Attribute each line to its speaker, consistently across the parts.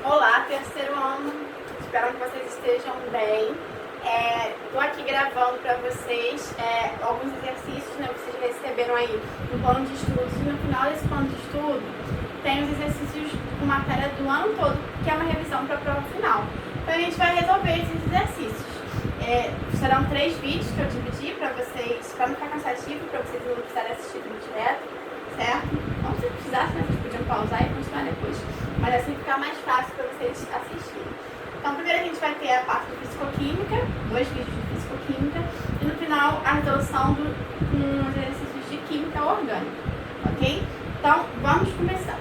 Speaker 1: Olá, terceiro ano, espero que vocês estejam bem. Estou aqui gravando para vocês alguns exercícios, né, que vocês receberam aí no plano de estudos. E no final desse plano de estudo tem os exercícios com matéria do ano todo, que é uma revisão para a prova final. Então a gente vai resolver esses exercícios. Serão 3 vídeos que eu dividi para vocês, para não ficar cansativo, para vocês não precisarem assistir tudo direto, certo? Não se precisasse, né, vocês podiam pausar e continuar depois, mas assim fica mais fácil para vocês assistirem. Então primeiro a gente vai ter a parte de Fisicoquímica, 2 vídeos de Fisicoquímica, e no final a resolução com os exercícios de Química Orgânica, ok? Então vamos começar.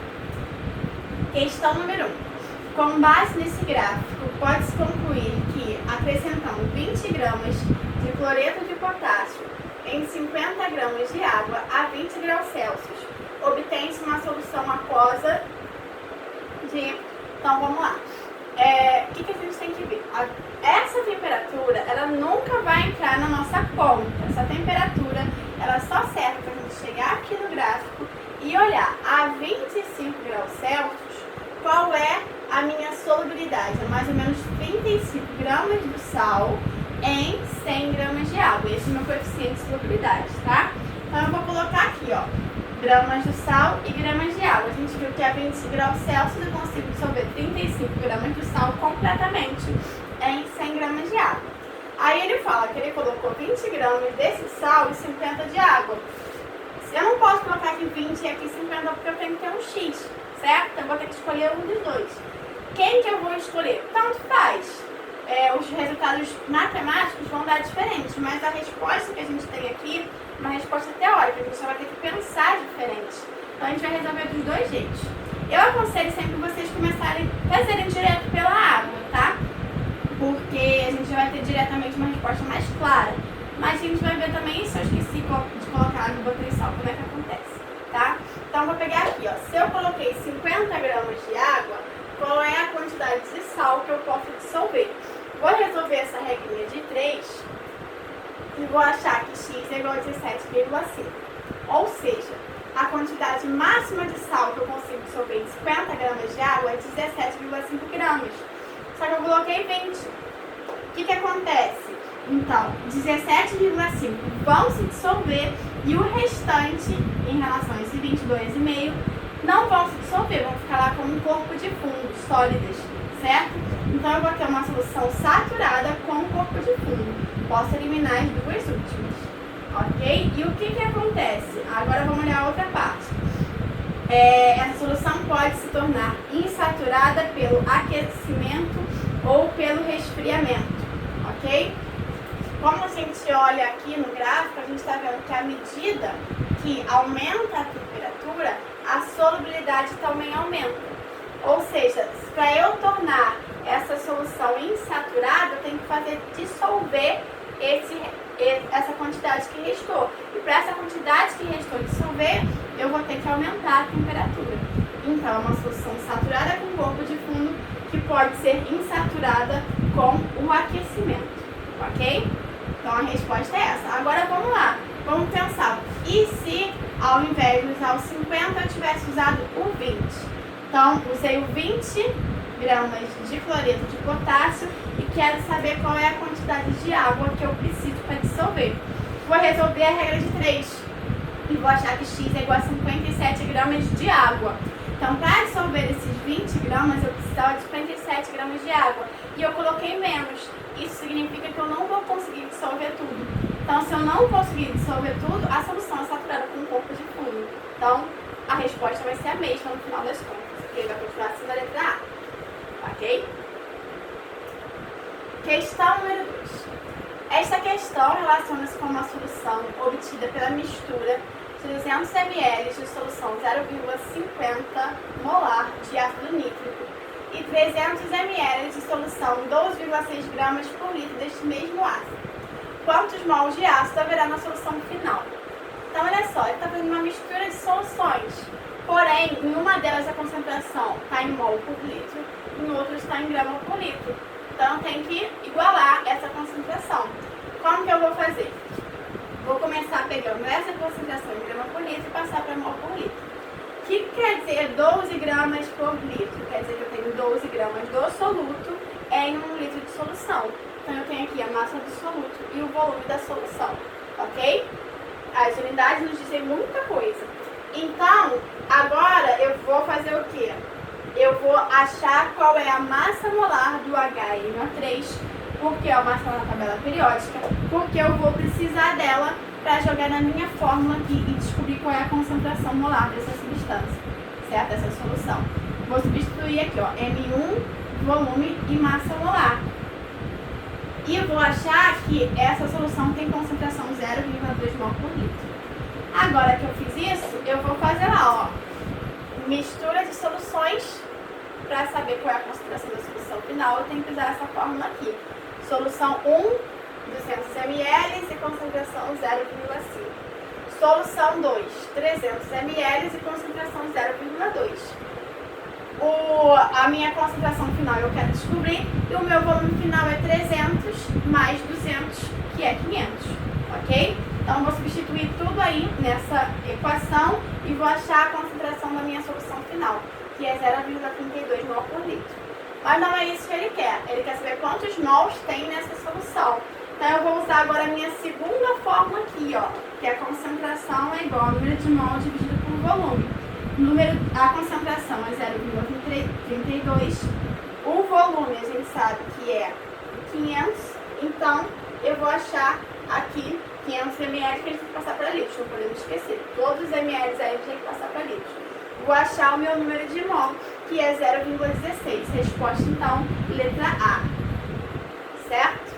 Speaker 1: Questão número 1. Com base nesse gráfico, pode-se concluir que, acrescentando 20 gramas de cloreto de potássio em 50 gramas de água a 20 graus Celsius, obtém-se uma solução aquosa de... Então, vamos lá. O que a gente tem que ver? Essa temperatura, ela nunca vai entrar na nossa conta. Essa temperatura, ela só serve para a gente chegar aqui no gráfico e olhar a 25 graus Celsius, qual é a minha solubilidade. É mais ou menos 35 gramas do sal em 100 gramas de água. Esse é o meu coeficiente de solubilidade, tá? Então, eu vou colocar aqui, ó, gramas do sal e gramas de água. A gente viu que a 25 graus Celsius eu consigo dissolver 35 gramas do sal completamente em 100 gramas de água. Aí ele fala que ele colocou 20 gramas desse sal e 50 de água. Eu não posso colocar aqui 20 e aqui 50 porque eu tenho que ter um X, certo? Então eu vou ter que escolher um dos dois. Quem que eu vou escolher? Tanto faz. Os resultados matemáticos vão dar diferentes, mas a resposta que a gente tem aqui é uma resposta teórica, a gente só vai ter que pensar diferente. Então a gente vai resolver dos dois jeitos. Eu aconselho sempre vocês começarem a fazerem direto pela água, tá? Porque a gente já vai ter diretamente uma resposta mais clara. Mas a gente vai ver também, se eu esqueci de colocar água e botei sal, como é que acontece, tá? Então eu vou pegar aqui, ó. Se eu coloquei 50 gramas de água, qual é a quantidade de sal que eu posso dissolver? Vou resolver essa regrinha de 3 e vou achar que x é igual a 17,5. Ou seja, a quantidade máxima de sal que eu consigo dissolver em 50 gramas de água é 17,5 gramas. Só que eu coloquei 20. O que acontece? Então, 17,5 vão se dissolver e o restante, em relação a esse 22,5, não vão se dissolver, vão ficar lá como um corpo de fundo, sólidas, certo? Então eu vou ter uma solução saturada com um corpo de fundo. Posso eliminar as duas últimas, ok? E o que acontece? Agora vamos olhar a outra parte. Essa solução pode se tornar insaturada pelo aquecimento ou pelo resfriamento, ok? Como a gente olha aqui no gráfico, a gente está vendo que à medida que aumenta a temperatura, a solubilidade também aumenta. Ou seja, para eu tornar essa solução insaturada, eu tenho que fazer dissolver essa quantidade que restou. E para essa quantidade que restou dissolver, eu vou ter que aumentar a temperatura. Então, é uma solução saturada com corpo de fundo que pode ser insaturada com o aquecimento, ok? Então, a resposta é essa. Agora, vamos lá. Vamos pensar. E se, ao invés de usar o 50, eu tivesse usado o 20? Então, usei o 20 gramas de cloreto de potássio e quero saber qual é a quantidade de água que eu preciso para dissolver. Vou resolver a regra de 3 e vou achar que x é igual a 57 gramas de água. Então, para dissolver esses 20 gramas, eu precisava de 57 gramas de água. E eu coloquei menos. Isso significa que eu não vou conseguir dissolver tudo. Então, se eu não conseguir dissolver tudo, a solução é saturada com um corpo de fundo. Então, a resposta vai ser a mesma no final das contas. Ele vai continuar sendo a letra A. Ok? Questão número 2. Esta questão relaciona-se com uma solução obtida pela mistura de 200 ml de solução 0,50 molar de ácido nítrico e 300 ml de solução 12,6 gramas por litro deste mesmo ácido. Quantos mols de ácido haverá na solução final? Então, olha só, ele está fazendo uma mistura de soluções. Porém, em uma delas a concentração está em mol por litro, em outra está em grama por litro. Então, tem que igualar essa concentração. Como que eu vou fazer? Vou começar pegando essa concentração em grama por litro e passar para mol por litro. O que quer dizer 12 gramas por litro? Quer dizer que eu tenho 12 gramas do soluto em 1 litro de solução. Então eu tenho aqui a massa do soluto e o volume da solução, ok? As unidades nos dizem muita coisa. Então, agora eu vou fazer o quê? Eu vou achar qual é a massa molar do HNO3, porque é uma massa na tabela periódica, porque eu vou precisar dela para jogar na minha fórmula aqui e descobrir qual é a concentração molar dessa substância, certo? Dessa solução. Vou substituir aqui, ó, M1, volume e massa molar. E vou achar que essa solução tem concentração 0,2 mol por litro. Agora que eu fiz isso, eu vou fazer lá, ó, mistura de soluções. Para saber qual é a concentração da solução final, eu tenho que usar essa fórmula aqui. Solução 1, 200 ml e concentração 0,5. Solução 2, 300 ml e concentração 0,2. A minha concentração final eu quero descobrir e o meu volume final é 300 mais 200, que é 500, ok? Então eu vou substituir tudo aí nessa equação e vou achar a concentração da minha solução final, que é 0,32 mol por litro. Mas não é isso que ele quer saber quantos mols tem nessa solução. Então eu vou usar agora a minha segunda fórmula aqui, ó, que a concentração é igual ao número de mol dividido por volume. A concentração é 0,32, o volume a gente sabe que é 500, então eu vou achar aqui 500 ml que a gente tem que passar para litros, não podemos esquecer, todos os ml aí a gente tem que passar para litros. Vou achar o meu número de mol, que é 0,16, resposta então, letra A, certo?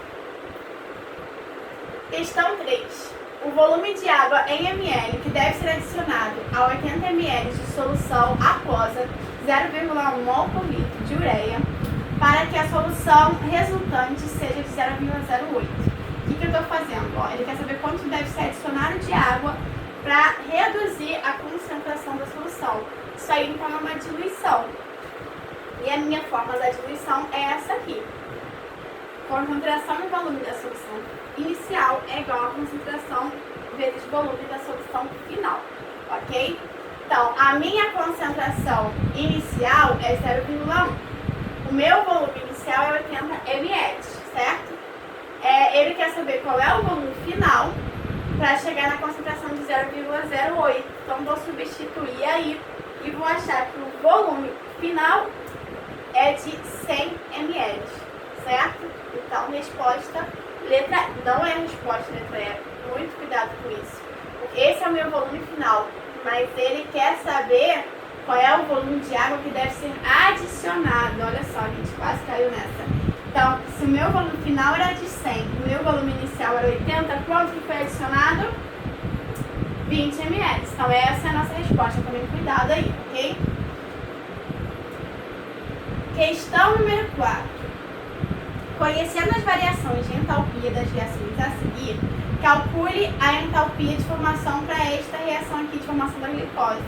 Speaker 1: Questão 3. O volume de água em ml que deve ser adicionado a 80 ml de solução aquosa 0,1 mol por litro de ureia para que a solução resultante seja de 0,08. O que eu estou fazendo? Ó, ele quer saber quanto deve ser adicionado de água para reduzir a concentração da solução. Isso aí então é uma diluição. E a minha fórmula da diluição é essa aqui. Concentração e volume da solução inicial é igual a concentração vezes volume da solução final, ok? Então, a minha concentração inicial é 0,1. O meu volume inicial é 80 ml, certo? Ele quer saber qual é o volume final para chegar na concentração de 0,08. Então, vou substituir aí e vou achar que o volume final é de 100 ml, certo? Então, resposta, letra E. Não é resposta, letra E. Muito cuidado com isso. Esse é o meu volume final, mas ele quer saber qual é o volume de água que deve ser adicionado. Olha só, a gente quase caiu nessa. Então, se o meu volume final era de 100, o meu volume inicial era 80, quanto que foi adicionado? 20 ml. Então, essa é a nossa resposta. Tomem cuidado aí, ok? Questão número 4. Conhecendo as variações de entalpia das reações a seguir, calcule a entalpia de formação para esta reação aqui de formação da glicose.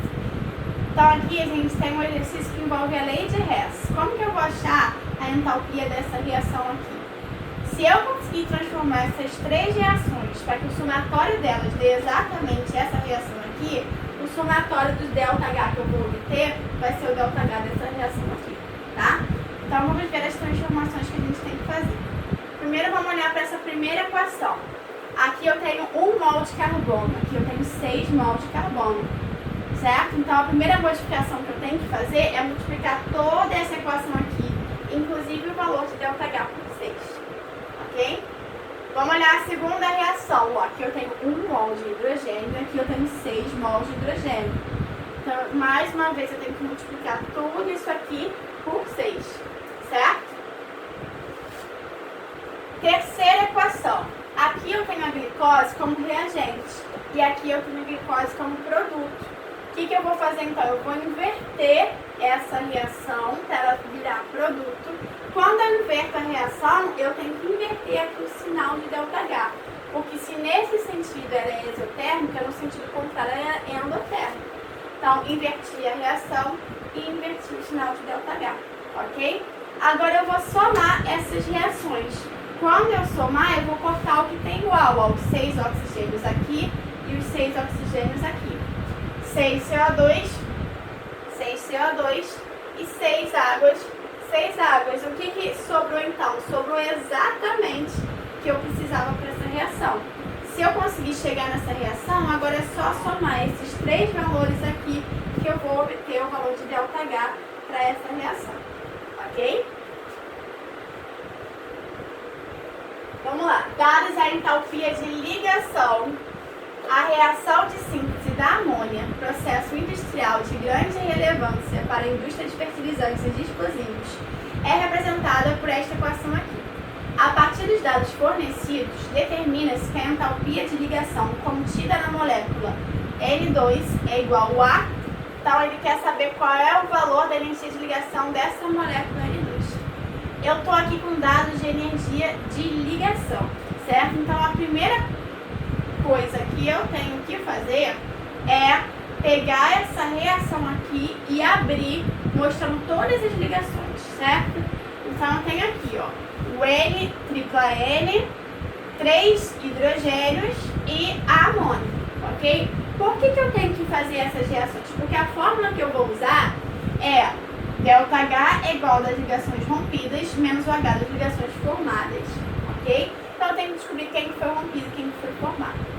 Speaker 1: Então aqui a gente tem um exercício que envolve a lei de Hess. Como que eu vou achar a entalpia dessa reação aqui? Se eu conseguir transformar essas três reações para que o somatório delas dê exatamente essa reação aqui, o somatório do ΔH que eu vou obter vai ser o ΔH dessa reação aqui, tá? Então vamos ver as transformações que a gente tem que fazer. Primeiro vamos olhar para essa primeira equação. Aqui eu tenho 1 mol de carbono, aqui eu tenho 6 mol de carbono, certo? Então a primeira modificação que eu tenho que fazer é multiplicar toda essa equação aqui, inclusive o valor de ΔH por 6, ok? Vamos olhar a segunda reação. Ó, aqui eu tenho 1 mol de hidrogênio, aqui eu tenho 6 mol de hidrogênio. Então, mais uma vez, eu tenho que multiplicar tudo isso aqui por 6, certo? Terceira equação. Aqui eu tenho a glicose como reagente e aqui eu tenho a glicose como produto. O que eu vou fazer então? Eu vou inverter essa reação para ela virar produto. Quando eu inverto a reação, eu tenho que inverter aqui o sinal de ΔH. Porque se nesse sentido ela é exotérmica, no sentido contrário ela é endotérmica. Então, inverti a reação e inverti o sinal de ΔH, ok? Agora eu vou somar essas reações. Quando eu somar, eu vou cortar o que tem igual, ó, os 6 oxigênios aqui e os 6 oxigênios aqui. 6 CO2 CO2 e 6 águas. 6 águas. O que sobrou então? Sobrou exatamente o que eu precisava para essa reação. Se eu conseguir chegar nessa reação, agora é só somar esses 3 valores aqui que eu vou obter o valor de ΔH para essa reação. Ok? Vamos lá. Dados a entalpia de ligação, a reação de síntese da amônia, processo industrial de grande relevância para a indústria de fertilizantes e de explosivos, é representada por esta equação aqui. A partir dos dados fornecidos, determina-se que a entalpia de ligação contida na molécula N2 é igual a... Então, ele quer saber qual é o valor da energia de ligação dessa molécula N2. Eu estou aqui com dados de energia de ligação, certo? Então, a primeira coisa que eu tenho que fazer é pegar essa reação aqui e abrir, mostrando todas as ligações, certo? Então, eu tenho aqui, ó, o N, tripla N, 3 hidrogênios e a amônia, ok? Por que eu tenho que fazer essas reações? Porque a fórmula que eu vou usar é ΔH é igual das ligações rompidas menos o H das ligações formadas, ok? Então, eu tenho que descobrir quem foi rompido e quem foi formado.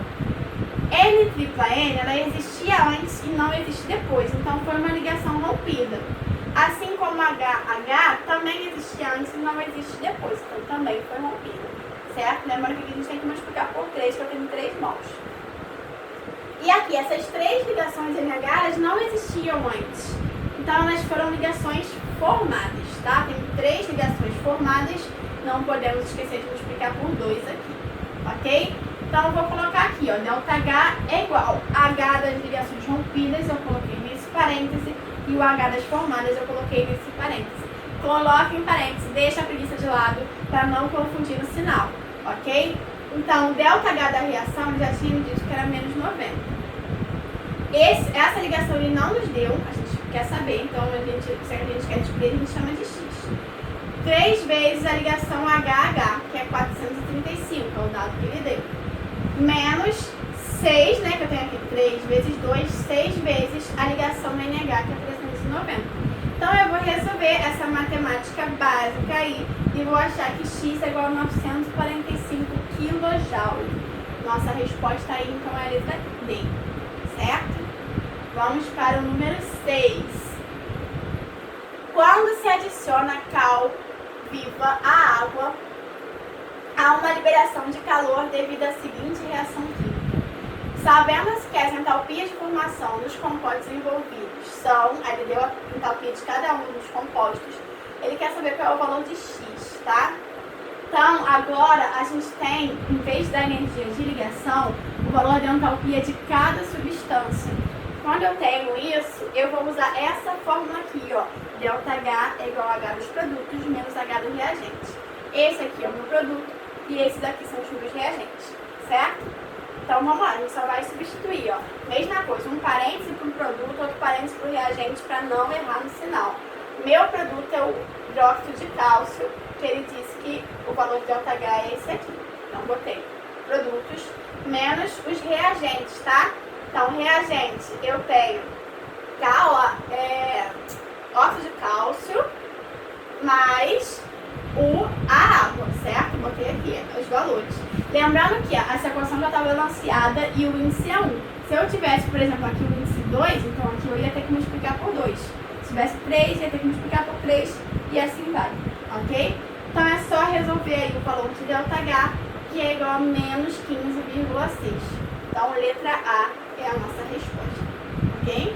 Speaker 1: N tripla N, ela existia antes e não existe depois, então foi uma ligação rompida. Assim como H também existia antes e não existe depois, então também foi rompida, certo? Lembrando que aqui a gente tem que multiplicar por 3, que eu tenho 3 mols. E aqui, essas 3 ligações NH, elas não existiam antes, então elas foram ligações formadas, tá? Tem 3 ligações formadas, não podemos esquecer de multiplicar por 2 aqui, ok? Então, eu vou colocar aqui, ó, ΔH é igual a H das ligações rompidas, eu coloquei nesse parêntese, e o H das formadas eu coloquei nesse parêntese. Coloque em parêntese, deixa a preguiça de lado para não confundir o sinal, ok? Então, o ΔH da reação, ele já tinha dito que era menos 90. Essa ligação ele não nos deu, a gente quer saber, então se a gente quer descobrir, a gente chama de X. 3 vezes a ligação HH, que é 435, é o dado que ele deu. Menos 6, né, que eu tenho aqui 3 vezes 2, 6 vezes a ligação da NH, que é 390. Então, eu vou resolver essa matemática básica aí e vou achar que X é igual a 945 kJ. Nossa resposta aí, então, é a letra D, certo? Vamos para o número 6. Quando se adiciona cal viva à água, há uma liberação de calor devido à seguinte reação química. Sabemos que as entalpias de formação dos compostos envolvidos são, aí ele deu a entalpia de cada um dos compostos, ele quer saber qual é o valor de X, tá? Então, agora a gente tem, em vez da energia de ligação, o valor de entalpia de cada substância. Quando eu tenho isso, eu vou usar essa fórmula aqui, ó. ΔH é igual a H dos produtos menos H dos reagentes. Esse aqui é o meu produto e esses daqui são os meus reagentes, certo? Então vamos lá, a gente só vai substituir, ó. Mesma coisa, um parêntese para o produto, outro parêntese para o reagente para não errar no sinal. Meu produto é o hidróxido de cálcio, que ele disse que o valor de ΔH é esse aqui. Então botei produtos menos os reagentes, tá? Então, reagente, eu tenho óxido de cálcio mais a água, certo? Botei aqui os valores. Lembrando que essa equação já está balanceada e o índice é 1. Se eu tivesse, por exemplo, aqui o índice 2, então aqui eu ia ter que multiplicar por 2. Se tivesse 3, ia ter que multiplicar por 3 e assim vai, ok? Então é só resolver aí o valor de ΔH, que é igual a menos 15,6. Então, letra A é a nossa resposta, ok?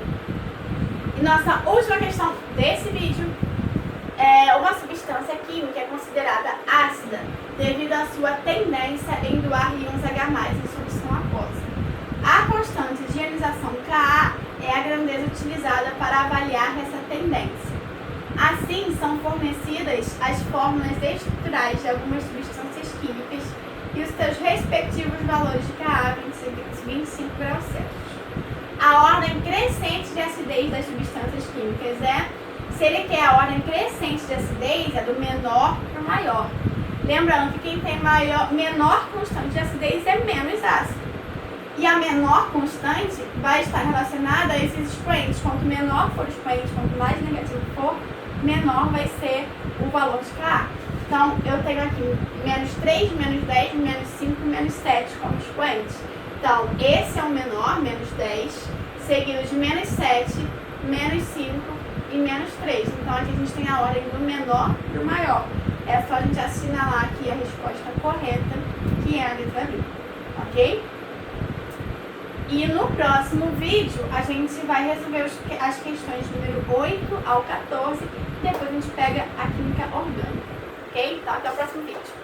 Speaker 1: E nossa última questão desse vídeo é: uma substância química é considerada ácida devido à sua tendência em doar íons H+, em solução aquosa. A constante de ionização Ka é a grandeza utilizada para avaliar essa tendência. Assim, são fornecidas as fórmulas estruturais de algumas substâncias químicas e os seus respectivos valores de Ka, 25 graus Celsius. A ordem crescente de acidez das substâncias químicas é, se ele quer a ordem crescente de acidez, é do menor para o maior. Lembrando que quem tem menor constante de acidez é menos ácido. E a menor constante vai estar relacionada a esses expoentes. Quanto menor for o expoente, quanto mais negativo for, menor vai ser o valor de Ka. Então, eu tenho aqui menos 3, menos 10, menos 5, menos 7 como expoente. Então, esse é o menor, menos 10, seguido de menos 7, menos 5 e menos 3. Então, aqui a gente tem a ordem do menor para o maior. É só a gente assinalar aqui a resposta correta, que é a letra B. Ok? E no próximo vídeo, a gente vai resolver as questões número 8 ao 14. E depois a gente pega a química orgânica. Ok? Então, até o próximo vídeo.